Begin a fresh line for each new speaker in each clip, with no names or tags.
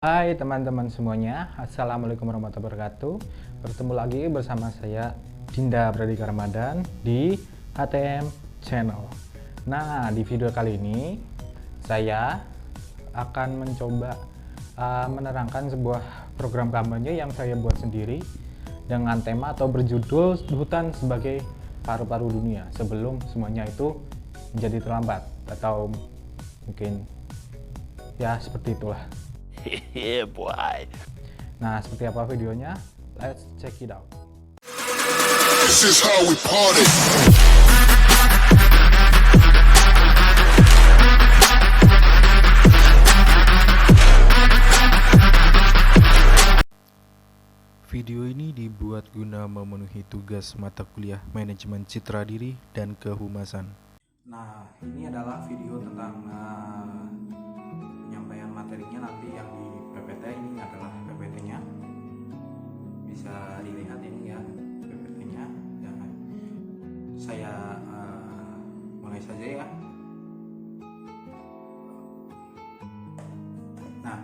Hai teman-teman semuanya, Assalamualaikum warahmatullahi wabarakatuh. Bertemu lagi bersama saya Dinda Pradika Ramadan di ATM Channel. Nah, di video kali ini saya akan mencoba menerangkan sebuah program kampanye yang saya buat sendiri dengan tema atau berjudul Hutan sebagai Paru-Paru Dunia, sebelum semuanya itu menjadi terlambat, atau mungkin ya seperti itulah.
Yeah, boy.
Nah, seperti apa videonya? Let's check it out.
This is how we party.
Video ini dibuat guna memenuhi tugas mata kuliah Manajemen Citra Diri dan Kehumasan.
Nah, ini adalah video tentang penyampaian materinya nanti yang di PPT. Ini adalah PPT-nya. Bisa dilihat ini ya, PPT-nya. Jangan. Saya mulai saja ya. Nah,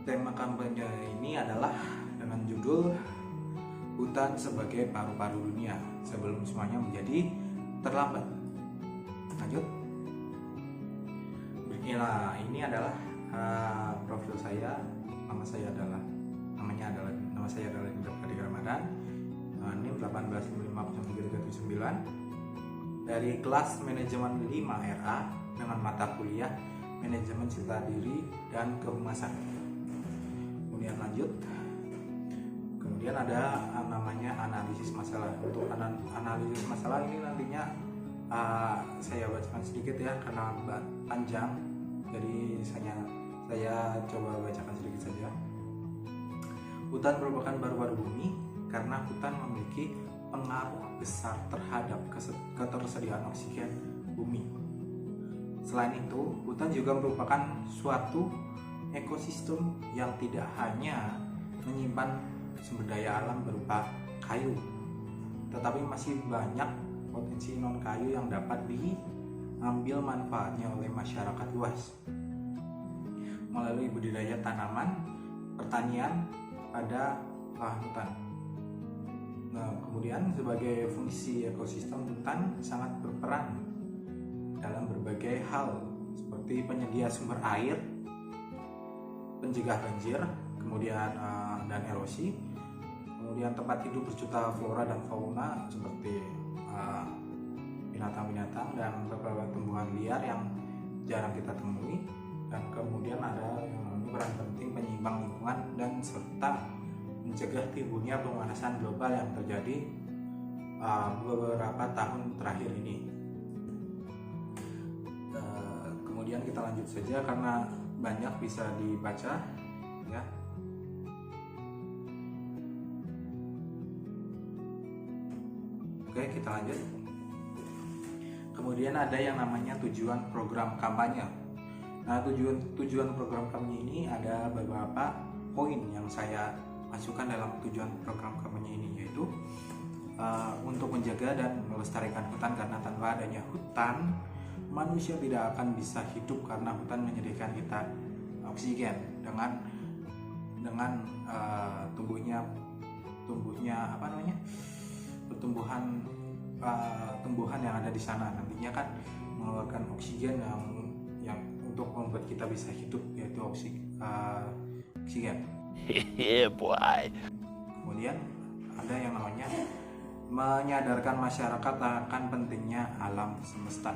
tema kampanye ini adalah dengan judul Hutan sebagai Paru-Paru Dunia, sebelum semuanya menjadi terlambat. Lanjut. Nah, ini adalah profil saya. Nama saya adalah Dinda Pradika Ramadan. NIM 1855339 dari kelas manajemen 5 RA dengan mata kuliah Manajemen Citra Diri dan Kehumasan. Kemudian lanjut. Kemudian ada namanya analisis masalah. Untuk analisis masalah ini nantinya saya bacakan sedikit ya karena panjang, jadi saya coba bacakan sedikit saja. Hutan merupakan paru-paru bumi karena hutan memiliki pengaruh besar terhadap ketersediaan oksigen bumi. Selain itu, hutan juga merupakan suatu ekosistem yang tidak hanya menyimpan sumber daya alam berupa kayu, tetapi masih banyak potensi non-kayu yang dapat diambil manfaatnya oleh masyarakat luas melalui budidaya tanaman, pertanian pada lahan hutan. Nah, kemudian sebagai fungsi ekosistem, hutan sangat berperan dalam berbagai hal seperti penyedia sumber air, pencegah banjir, kemudian dan erosi, kemudian tempat hidup berjuta flora dan fauna seperti binatang-binatang dan beberapa tumbuhan liar yang jarang kita temui, dan kemudian ada yang namanya peran penting penyeimbang lingkungan dan serta mencegah timbulnya pemanasan global yang terjadi beberapa tahun terakhir ini. Kemudian kita lanjut saja karena banyak bisa dibaca ya. Oke, kita lanjut. Kemudian ada yang namanya tujuan program kampanye. Nah, tujuan program kampanye ini ada beberapa poin yang saya masukkan dalam tujuan program kampanye ini, yaitu untuk menjaga dan melestarikan hutan, karena tanpa adanya hutan manusia tidak akan bisa hidup karena hutan menyediakan kita oksigen dengan tumbuhnya tumbuhan yang ada di sana nantinya kan mengeluarkan oksigen yang untuk membuat kita bisa hidup, yaitu oksigen.
Yeah, boy.
Kemudian ada yang namanya menyadarkan masyarakat akan pentingnya alam semesta.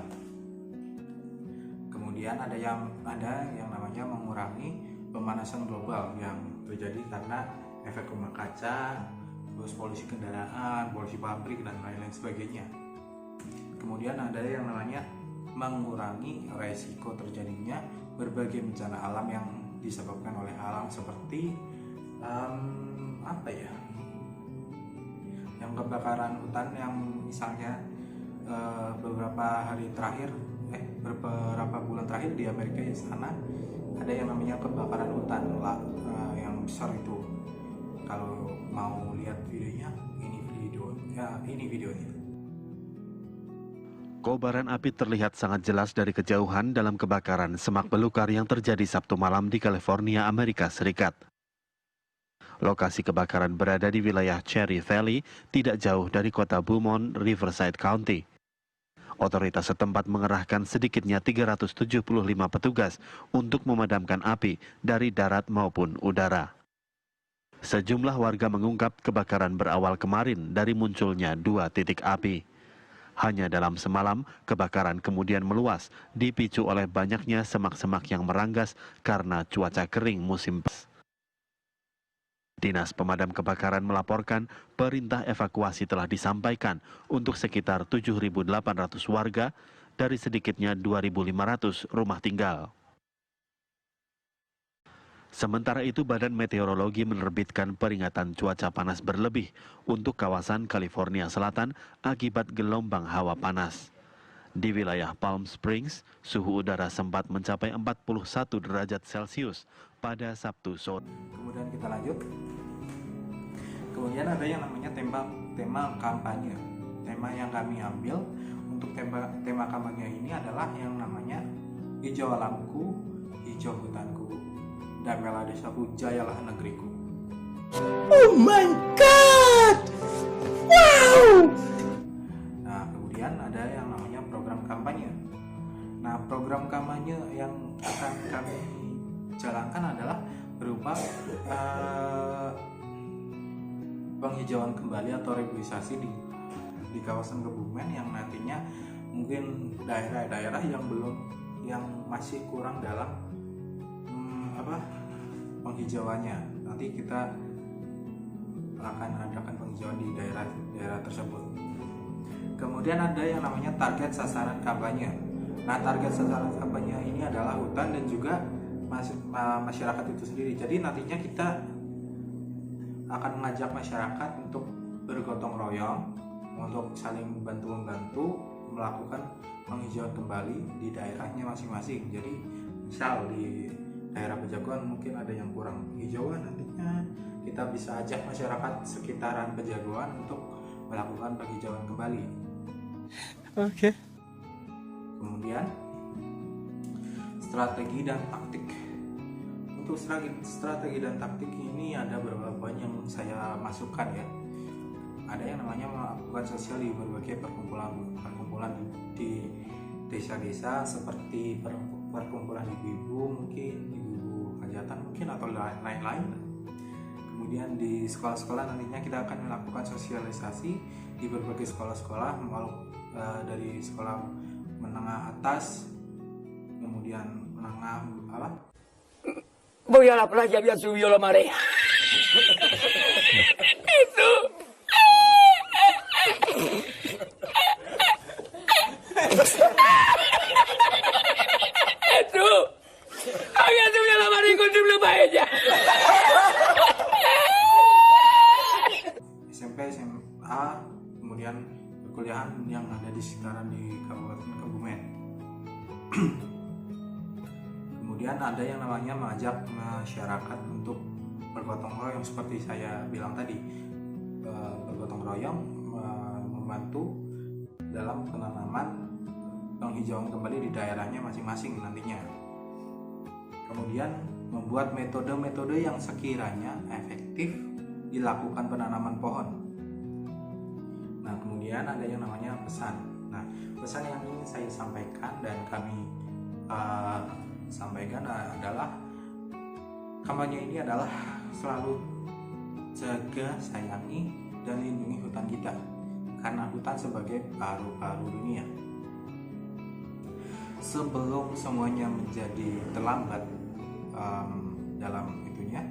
Kemudian ada yang namanya mengurangi pemanasan global yang terjadi karena efek rumah kaca, terus polusi kendaraan, polusi pabrik dan lain-lain sebagainya. Kemudian ada yang namanya mengurangi resiko terjadinya berbagai bencana alam yang disebabkan oleh alam beseperti yang kebakaran hutan yang misalnya beberapa bulan terakhir di Amerika di sana ada yang namanya kebakaran hutan yang besar itu. Kalau mau lihat videonya, ini videonya.
Kobaran api terlihat sangat jelas dari kejauhan dalam kebakaran semak belukar yang terjadi Sabtu malam di California, Amerika Serikat. Lokasi kebakaran berada di wilayah Cherry Valley, tidak jauh dari kota Beaumont, Riverside County. Otoritas setempat mengerahkan sedikitnya 375 petugas untuk memadamkan api dari darat maupun udara. Sejumlah warga mengungkap kebakaran berawal kemarin dari munculnya 2 titik api. Hanya dalam semalam, kebakaran kemudian meluas, dipicu oleh banyaknya semak-semak yang meranggas karena cuaca kering musim pas. Dinas Pemadam Kebakaran melaporkan perintah evakuasi telah disampaikan untuk sekitar 7.800 warga dari sedikitnya 2.500 rumah tinggal. Sementara itu, Badan Meteorologi menerbitkan peringatan cuaca panas berlebih untuk kawasan California Selatan akibat gelombang hawa panas. Di wilayah Palm Springs, suhu udara sempat mencapai 41 derajat Celcius pada Sabtu sore.
Kemudian kita lanjut. Kemudian ada yang namanya tema kampanye. Tema yang kami ambil untuk tema kampanye ini adalah yang namanya hijau alamku, hijau hutanku, damailah desaku, jayalah negeriku.
Oh my God! Wow!
Nah, kemudian ada yang namanya program kampanye. Nah, program kampanye yang akan kami jalankan adalah berupa penghijauan kembali atau revitalisasi di kawasan Kebumen yang nantinya mungkin daerah-daerah yang masih kurang dalam penghijauannya. Nanti kita akan adakan penghijauan di daerah tersebut. Kemudian ada yang namanya target sasaran kampanye. Nah, target sasaran kampanye ini adalah hutan dan juga masyarakat itu sendiri. Jadi nantinya kita akan mengajak masyarakat untuk bergotong royong, untuk saling bantu-membantu melakukan penghijauan kembali di daerahnya masing-masing. Jadi misal di daerah Pejagoan mungkin ada yang kurang hijauan, nantinya kita bisa ajak masyarakat sekitaran Pejagoan untuk melakukan penghijauan kembali.
Oke.
Kemudian strategi dan taktik. Untuk strategi dan taktik ini ada beberapa poin yang saya masukkan ya. Ada yang namanya melakukan sosial di berbagai perkumpulan di desa-desa seperti perkumpulan ibu-ibu, mungkin ibu-ibu hajatan mungkin, atau lain-lain. Kemudian di sekolah-sekolah nantinya kita akan melakukan sosialisasi di berbagai sekolah-sekolah, dari sekolah menengah atas, kemudian menengah
Voy a la playa, ya subió la marea. Itu. Itu. Había subido la marea y encontré paella.
SMP, SMA, kemudian perkuliahan yang ada di sekitaran di Kabupaten Kebumen. Kemudian ada yang namanya mengajak masyarakat untuk bergotong royong seperti saya bilang tadi, bergotong royong membantu dalam penanaman penghijauan kembali di daerahnya masing-masing nantinya. Kemudian membuat metode-metode yang sekiranya efektif dilakukan penanaman pohon. Nah, kemudian ada yang namanya pesan. Nah, pesan yang ingin saya sampaikan dan kami sampaikan adalah kampanye ini adalah selalu jaga, sayangi, dan lindungi hutan kita, karena hutan sebagai paru-paru dunia. Sebelum semuanya menjadi terlambat dalam itunya,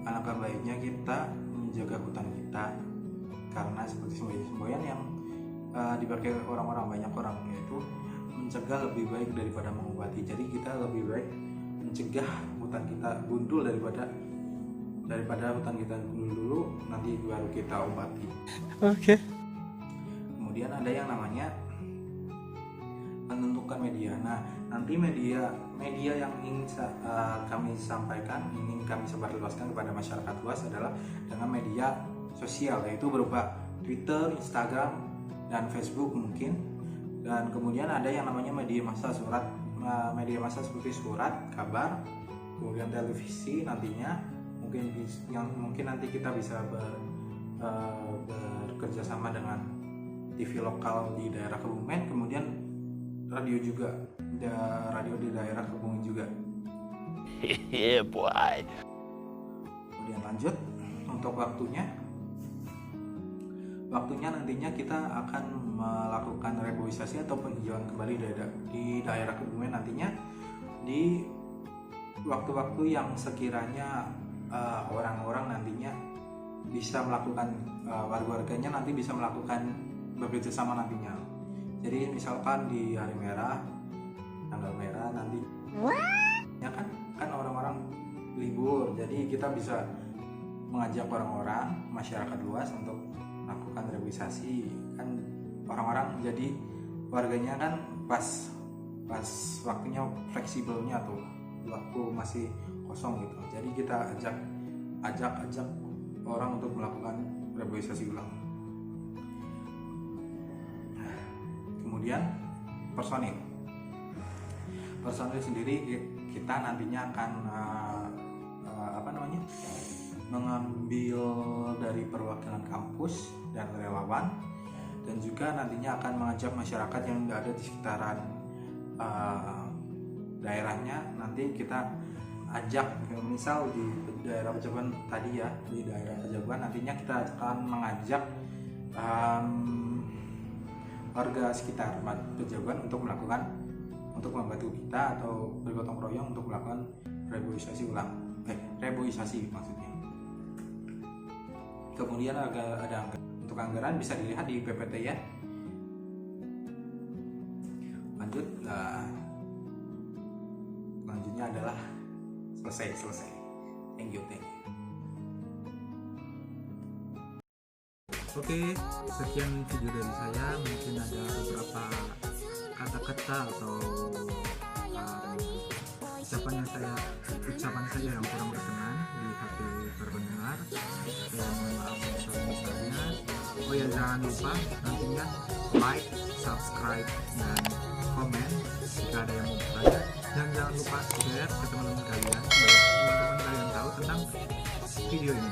alangkah baiknya kita menjaga hutan kita, karena seperti semboyan yang dipakai banyak orang, yaitu mencegah lebih baik daripada mengobati. Jadi kita lebih baik mencegah hutan kita gundul daripada hutan kita gundul dulu, nanti baru kita obati.
Oke.
Kemudian ada yang namanya menentukan media. Nah, nanti media yang ingin kami sampaikan, ingin kami sebarluaskan kepada masyarakat luas adalah dengan media sosial, yaitu berupa Twitter, Instagram, dan Facebook mungkin. Dan kemudian ada yang namanya media massa media massa seperti surat, kabar, kemudian televisi nantinya mungkin nanti kita bisa bekerja sama dengan TV lokal di daerah Kebumen, kemudian radio juga, radio di daerah Kebumen juga.
Yeah, boy.
Kemudian lanjut untuk waktunya nantinya kita akan melakukan reboisasi atau penghijauan kembali di daerah Kebumen nantinya di waktu-waktu yang sekiranya orang-orang nantinya bisa melakukan, warga-warganya nanti bisa melakukan bekerja sama nantinya. Jadi misalkan di hari merah, tanggal merah nanti ya kan orang-orang libur, jadi kita bisa mengajak orang-orang, masyarakat luas untuk melakukan reboisasi. Kan orang-orang jadi warganya kan pas waktunya fleksibelnya tuh, waktu masih kosong gitu. Jadi kita ajak orang untuk melakukan reboisasi ulang. Kemudian personil sendiri kita nantinya akan mengambil dari perwakilan kampus dan relawan, dan juga nantinya akan mengajak masyarakat yang ada di sekitaran daerahnya. Nanti kita ajak, misal di daerah Pejaban tadi ya, di daerah Pejaban nantinya kita akan mengajak warga sekitar Pejaban untuk membantu kita atau bergotong royong untuk melakukan reboisasi maksudnya. Kemudian ada untuk anggaran bisa dilihat di PPT ya. Selanjutnya adalah selesai. Thank you. Oke, sekian video dari saya. Mungkin ada beberapa kata-kata atau ucapan saja yang kurang berkenan di hati pendengar. Saya mohon maaf misalnya. Oh ya, jangan lupa nantinya like, subscribe, dan komen jika ada yang mau bertanya. Dan jangan lupa share ke teman-teman kalian supaya teman-teman kalian tahu tentang video ini.